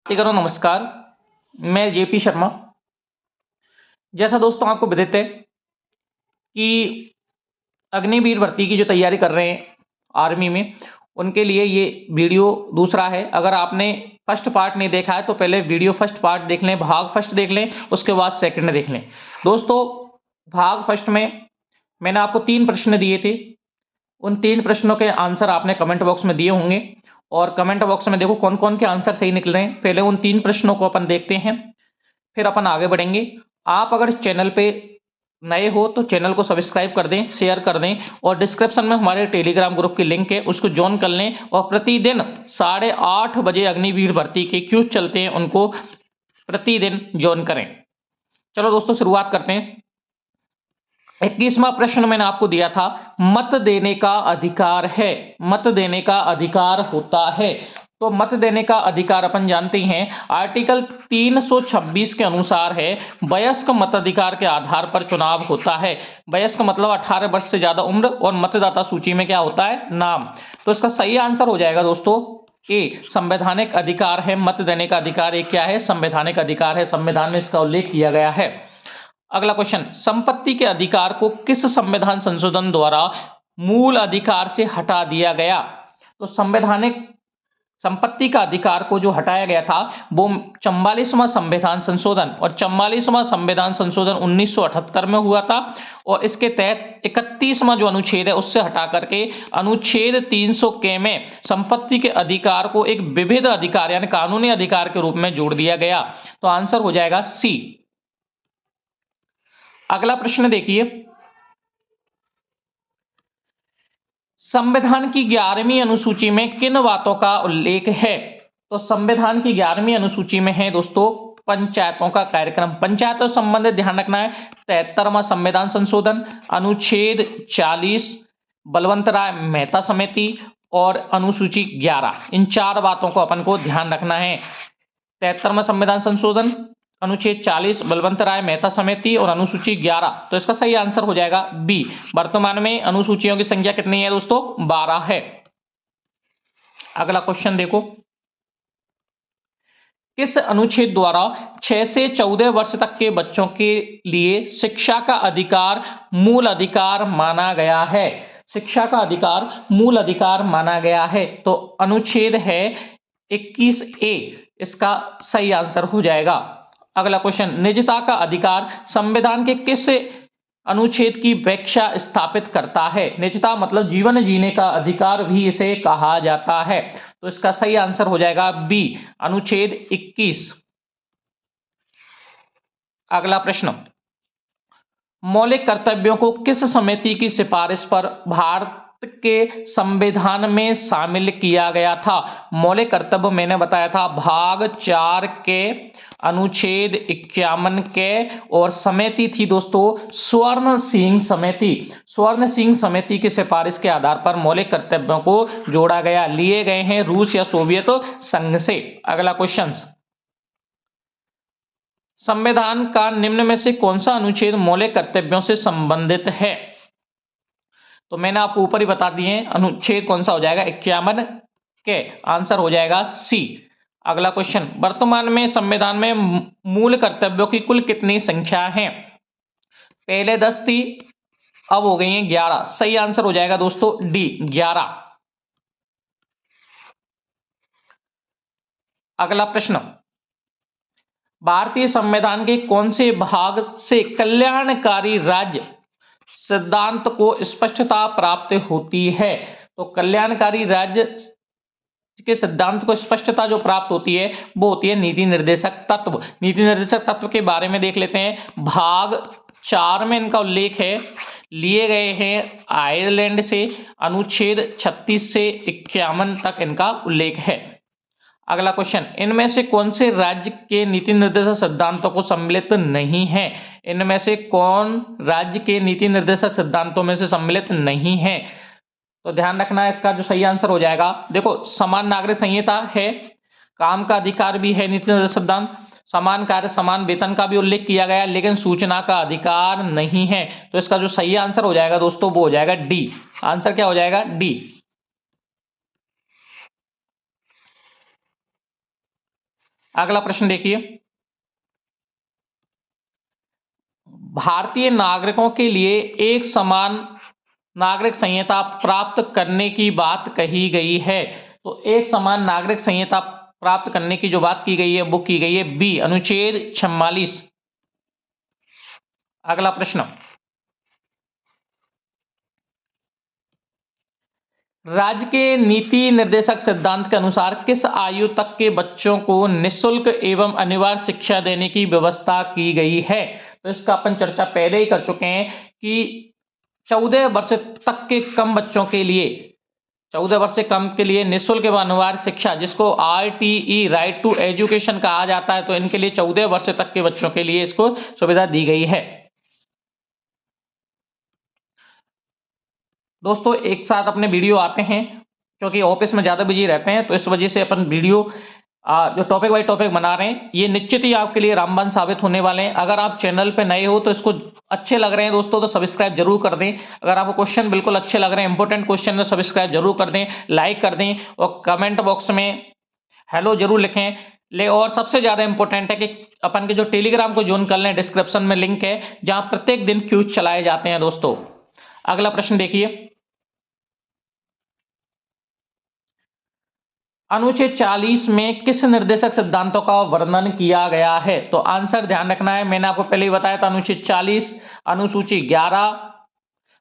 करो नमस्कार। मैं जेपी शर्मा। जैसा दोस्तों आपको विदित है कि अग्निवीर भर्ती की जो तैयारी कर रहे हैं आर्मी में, उनके लिए ये वीडियो दूसरा है। अगर आपने फर्स्ट पार्ट नहीं देखा है तो पहले वीडियो फर्स्ट पार्ट देख लें, भाग फर्स्ट देख लें, उसके बाद सेकंड देख लें। दोस्तों, भाग फर्स्ट में मैंने आपको 3 प्रश्न दिए थे। उन 3 प्रश्नों के आंसर आपने कमेंट बॉक्स में दिए होंगे और कमेंट बॉक्स में देखो कौन-कौन के आंसर सही निकल रहे हैं। पहले उन 3 प्रश्नों को अपन देखते हैं, फिर अपन आगे बढ़ेंगे। आप अगर इस चैनल पे नए हो तो चैनल को सब्सक्राइब कर दें, शेयर कर दें और डिस्क्रिप्शन में हमारे टेलीग्राम ग्रुप की लिंक है, उसको ज्वाइन कर लें और प्रतिदिन 8:30 बजे अग्निवीर भर्ती के क्यूज चलते हैं, उनको प्रतिदिन ज्वाइन करें। चलो दोस्तों, शुरुआत करते हैं। 21वां प्रश्न मैंने आपको दिया था, मत देने का अधिकार है। मत देने का अधिकार होता है। तो मत देने का अधिकार अपन जानते हैं आर्टिकल 326 के अनुसार है, वयस्क मताधिकार के आधार पर चुनाव होता है। वयस्क मतलब 18 वर्ष से ज्यादा उम्र और मतदाता सूची में क्या होता है, नाम। तो इसका सही आंसर हो जाएगा दोस्तों ए, संवैधानिक अधिकार है। मत देने का अधिकार एक क्या है, संवैधानिक अधिकार है। संविधान में इसका उल्लेख किया गया है। अगला क्वेश्चन, संपत्ति के अधिकार को किस संविधान संशोधन द्वारा मूल अधिकार से हटा दिया गया। तो संवैधानिक संपत्ति का अधिकार को जो हटाया गया था वो 44वां संविधान संशोधन, और 44वां संविधान संशोधन 1978 में हुआ था और इसके तहत 31वां जो अनुच्छेद है उससे हटा करके अनुच्छेद 300 के में संपत्ति के अधिकार को एक विविध अधिकार यानी कानूनी अधिकार के रूप में जोड़ दिया गया। तो आंसर हो जाएगा सी। अगला प्रश्न देखिए, संविधान की 11वीं अनुसूची में किन बातों का उल्लेख है। तो संविधान की 11वीं अनुसूची में है दोस्तों पंचायतों का कार्यक्रम। पंचायतों से संबंधित ध्यान रखना है 73वां संविधान संशोधन, अनुच्छेद 40, बलवंत राय मेहता समिति और अनुसूची 11। इन 4 बातों को अपन को ध्यान रखना है। 73वां संविधान संशोधन, अनुच्छेद 40, बलवंत राय मेहता समिति और अनुसूची 11। तो इसका सही आंसर हो जाएगा बी। वर्तमान में अनुसूचियों की संख्या कितनी है दोस्तों, 12 है। अगला क्वेश्चन देखो, किस अनुच्छेद द्वारा 6 से 14 वर्ष तक के बच्चों के लिए शिक्षा का अधिकार मूल अधिकार माना गया है। शिक्षा का अधिकार मूल अधिकार माना गया है। तो अनुच्छेद है 21A, इसका सही आंसर हो जाएगा। अगला क्वेश्चन, निजता का अधिकार संविधान के किस अनुच्छेद की व्याख्या स्थापित करता है। निजता मतलब जीवन जीने का अधिकार भी इसे कहा जाता है। तो इसका सही आंसर हो जाएगा बी, अनुच्छेद 21। अगला प्रश्न, मौलिक कर्तव्यों को किस समिति की सिफारिश पर भारत के संविधान में शामिल किया गया था। मौलिक कर्तव्य मैंने बताया था भाग 4 के अनुच्छेद 51 के, और समिति थी दोस्तों स्वर्ण सिंह समिति। स्वर्ण सिंह समिति की सिफारिश के आधार पर मौलिक कर्तव्यों को जोड़ा गया, लिए गए हैं रूस या सोवियत संघ से। अगला क्वेश्चन, संविधान का निम्न में से कौन सा अनुच्छेद मौलिक कर्तव्यों से संबंधित है। तो मैंने आपको ऊपर ही बता दिए अनुच्छेद कौन सा हो जाएगा, 51 के। आंसर हो जाएगा सी। अगला क्वेश्चन, वर्तमान में संविधान में मूल कर्तव्यों की कुल कितनी संख्या है। पहले 10 थी, अब हो गई है 11। सही आंसर हो जाएगा दोस्तों डी, 11। अगला प्रश्न, भारतीय संविधान के कौन से भाग से कल्याणकारी राज्य सिद्धांत को स्पष्टता प्राप्त होती है। तो कल्याणकारी राज्य के सिद्धांत को स्पष्टता जो प्राप्त होती है वो होती है नीति निर्देशक तत्व। नीति निर्देशक तत्व के बारे में देख लेते हैं। भाग 4 में इनका उल्लेख है, लिए गए हैं आयरलैंड से। अनुच्छेद 36 से 51 तक इनका उल्लेख है। अगला क्वेश्चन, इनमें से कौन से राज्य के नीति निर्देशक सिद्धांतों को सम्मिलित नहीं है। इनमें से कौन राज्य के नीति निर्देशक सिद्धांतों में से सम्मिलित नहीं है। तो ध्यान रखना है, इसका जो सही आंसर हो जाएगा, देखो समान नागरिक संहिता है, काम का अधिकार भी है नीति निर्देशक सिद्धांत, समान कार्य समान वेतन का भी उल्लेख किया गया, लेकिन सूचना का अधिकार नहीं है। तो इसका जो सही आंसर हो जाएगा दोस्तों वो हो जाएगा डी। आंसर क्या हो जाएगा, डी। अगला प्रश्न देखिए, भारतीय नागरिकों के लिए एक समान नागरिक संहिता प्राप्त करने की बात कही गई है। तो एक समान नागरिक संहिता प्राप्त करने की जो बात की गई है वो की गई है बी, अनुच्छेद 44। अगला प्रश्न, राज्य के नीति निर्देशक सिद्धांत के अनुसार किस आयु तक के बच्चों को निःशुल्क एवं अनिवार्य शिक्षा देने की व्यवस्था की गई है? तो इसका अपन चर्चा पहले ही कर चुके हैं कि 14 वर्ष तक के कम बच्चों के लिए, 14 वर्ष से कम के लिए निःशुल्क एवं अनिवार्य शिक्षा, जिसको RTE राइट टू एजुकेशन कहा जाता है, तो इनके लिए 14 वर्ष तक के बच्चों के लिए इसको सुविधा दी गई है। दोस्तों एक साथ अपने वीडियो आते हैं, क्योंकि ऑफिस में ज़्यादा बिजी रहते हैं, तो इस वजह से अपन वीडियो जो टॉपिक बाई टॉपिक बना रहे हैं, ये निश्चित ही आपके लिए रामबाण साबित होने वाले हैं। अगर आप चैनल पे नए हो तो इसको अच्छे लग रहे हैं दोस्तों तो सब्सक्राइब जरूर कर दें। अगर आपको क्वेश्चन बिल्कुल अच्छे लग रहे हैं, इंपॉर्टेंट क्वेश्चन, तो सब्सक्राइब जरूर कर दें, लाइक कर दें और कमेंट बॉक्स में हेलो जरूर लिखें। ले और सबसे ज्यादा इंपॉर्टेंट है कि अपन के जो टेलीग्राम को ज्वाइन कर लें, डिस्क्रिप्शन में लिंक है, जहां प्रत्येक दिन क्यूज चलाए जाते हैं दोस्तों। अगला प्रश्न देखिए, अनुच्छेद 40 में किस निर्देशक सिद्धांतों का वर्णन किया गया है? तो आंसर ध्यान रखना है, मैंने आपको पहले ही बताया था, अनुच्छेद 40, अनुसूची 11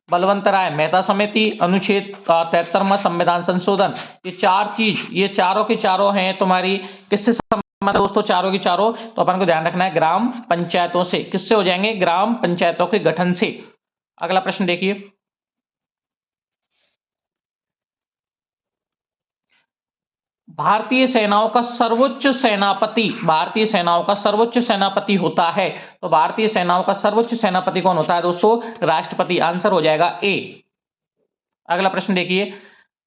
बलवंत राय मेहता समिति, अनुच्छेद 73वां संविधान संशोधन। ये चार चीज, ये चारों की चारों हैं तुम्हारी किससे संबंधित दोस्तों? चारों की चारों तो अपन को ध्यान रखना है ग्राम पंचायतों से। किससे हो जाएंगे? ग्राम पंचायतों के गठन से। अगला प्रश्न देखिए, भारतीय सेनाओं का सर्वोच्च सेनापति, भारतीय सेनाओं का सर्वोच्च सेनापति होता है, तो भारतीय सेनाओं का सर्वोच्च सेनापति कौन होता है दोस्तों? राष्ट्रपति। आंसर हो जाएगा ए। अगला प्रश्न देखिए,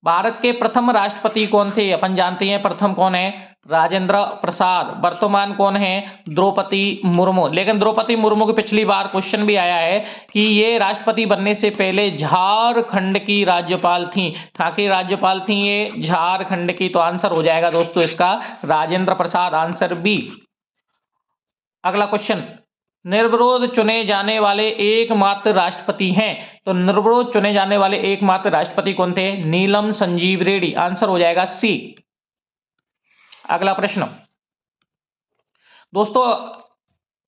भारत के प्रथम राष्ट्रपति कौन थे? अपन जानते हैं प्रथम कौन है, राजेंद्र प्रसाद। वर्तमान कौन है? द्रौपदी मुर्मू। लेकिन द्रौपदी मुर्मू की पिछली बार क्वेश्चन भी आया है कि ये राष्ट्रपति बनने से पहले झारखंड की राज्यपाल थी। कहां की राज्यपाल थी ये? झारखंड की। तो आंसर हो जाएगा दोस्तों इसका राजेंद्र प्रसाद, आंसर बी। अगला क्वेश्चन, निर्विरोध चुने जाने वाले एकमात्र राष्ट्रपति हैं, तो निर्विरोध चुने जाने वाले एकमात्र राष्ट्रपति कौन थे? नीलम संजीव रेड्डी। आंसर हो जाएगा सी। अगला प्रश्न दोस्तों,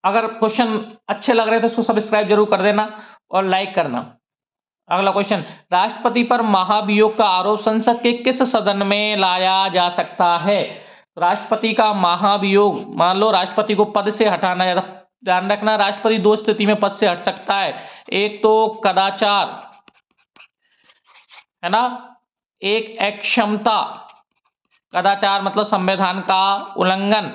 अगर क्वेश्चन अच्छे लग रहे हैं तो इसको सब्सक्राइब जरूर कर देना और लाइक करना। अगला क्वेश्चन, राष्ट्रपति पर महाभियोग का आरोप संसद के किस सदन में लाया जा सकता है? राष्ट्रपति का महाभियोग, मान लो राष्ट्रपति को पद से हटाना है, ध्यान रखना राष्ट्रपति दो स्थिति में पद से हट सकता है, एक तो कदाचार है ना, एक अक्षमता। कदाचार मतलब संविधान का उल्लंघन,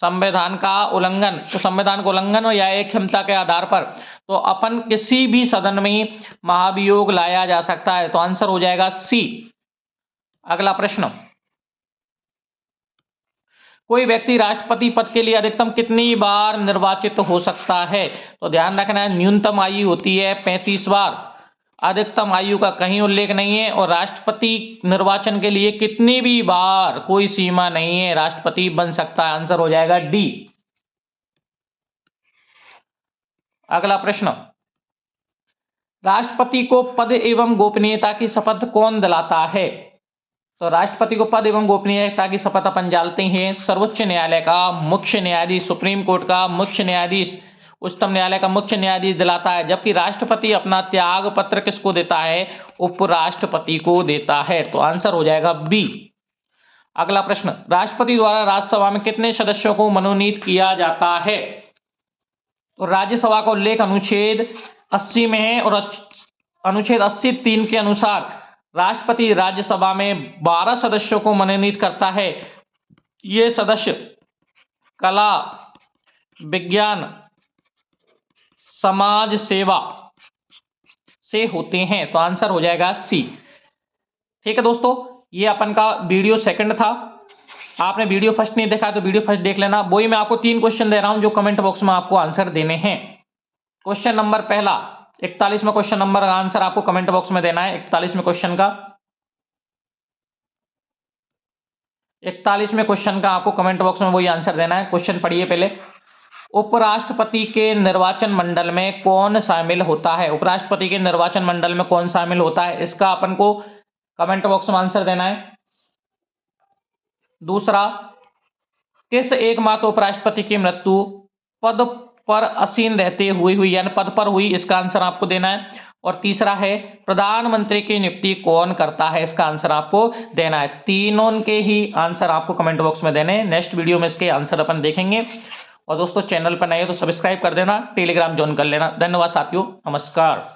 संविधान का उल्लंघन, तो संविधान का उल्लंघन हो या एक क्षमता के आधार पर, तो अपन किसी भी सदन में महाभियोग लाया जा सकता है, तो आंसर हो जाएगा सी। अगला प्रश्न, कोई व्यक्ति राष्ट्रपति पद के लिए अधिकतम कितनी बार निर्वाचित हो सकता है? तो ध्यान रखना है न्यूनतम आयु होती है 35 बार, अधिकतम आयु का कहीं उल्लेख नहीं है, और राष्ट्रपति निर्वाचन के लिए कितनी भी बार कोई सीमा नहीं है, राष्ट्रपति बन सकता है। आंसर हो जाएगा डी। अगला प्रश्न, राष्ट्रपति को पद एवं गोपनीयता की शपथ कौन दिलाता है? तो राष्ट्रपति को पद एवं गोपनीयता की शपथ अपन जानते हैं सर्वोच्च न्यायालय का मुख्य न्यायाधीश, सुप्रीम कोर्ट का मुख्य न्यायाधीश, उच्चतम न्यायालय का मुख्य न्यायाधीश दिलाता है, जबकि राष्ट्रपति अपना त्याग पत्र किसको देता है? उपराष्ट्रपति को देता है। तो आंसर हो जाएगा बी। अगला प्रश्न, राष्ट्रपति द्वारा राज्यसभा में कितने सदस्यों को मनोनीत किया जाता है? तो राज्यसभा का उल्लेख अनुच्छेद 80 में है, और अनुच्छेद 80(3) के अनुसार राष्ट्रपति राज्यसभा में 12 सदस्यों को मनोनीत करता है। ये सदस्य कला, विज्ञान, समाज सेवा से होते हैं, तो आंसर हो जाएगा सी। ठीक है दोस्तों, ये अपन का वीडियो सेकंड था। आपने वीडियो फर्स्ट नहीं देखा तो वीडियो फर्स्ट देख लेना। वही मैं आपको 3 क्वेश्चन दे रहा हूं जो कमेंट बॉक्स में आपको आंसर देने हैं। क्वेश्चन नंबर पहला, 41वें क्वेश्चन नंबर का आंसर आपको कमेंट बॉक्स में देना है, 41वें क्वेश्चन का। 41वें क्वेश्चन का आपको कमेंट बॉक्स में वही आंसर देना है। क्वेश्चन पढ़िए पहले। उपराष्ट्रपति के निर्वाचन मंडल में कौन शामिल होता है? उपराष्ट्रपति के निर्वाचन मंडल में कौन शामिल होता है, इसका अपन को कमेंट बॉक्स में आंसर देना है। दूसरा, किस एकमात्र उपराष्ट्रपति की मृत्यु पद पर आसीन रहते हुए हुई, यानी पद पर हुई, इसका आंसर आपको देना है। और तीसरा है, प्रधानमंत्री की नियुक्ति कौन करता है, इसका आंसर आपको देना है। तीनों के ही आंसर आपको कमेंट बॉक्स में देने हैं। नेक्स्ट वीडियो में इसके आंसर अपन देखेंगे। और दोस्तों, चैनल पर नए हो तो सब्सक्राइब कर देना, टेलीग्राम ज्वाइन कर लेना। धन्यवाद साथियों, नमस्कार।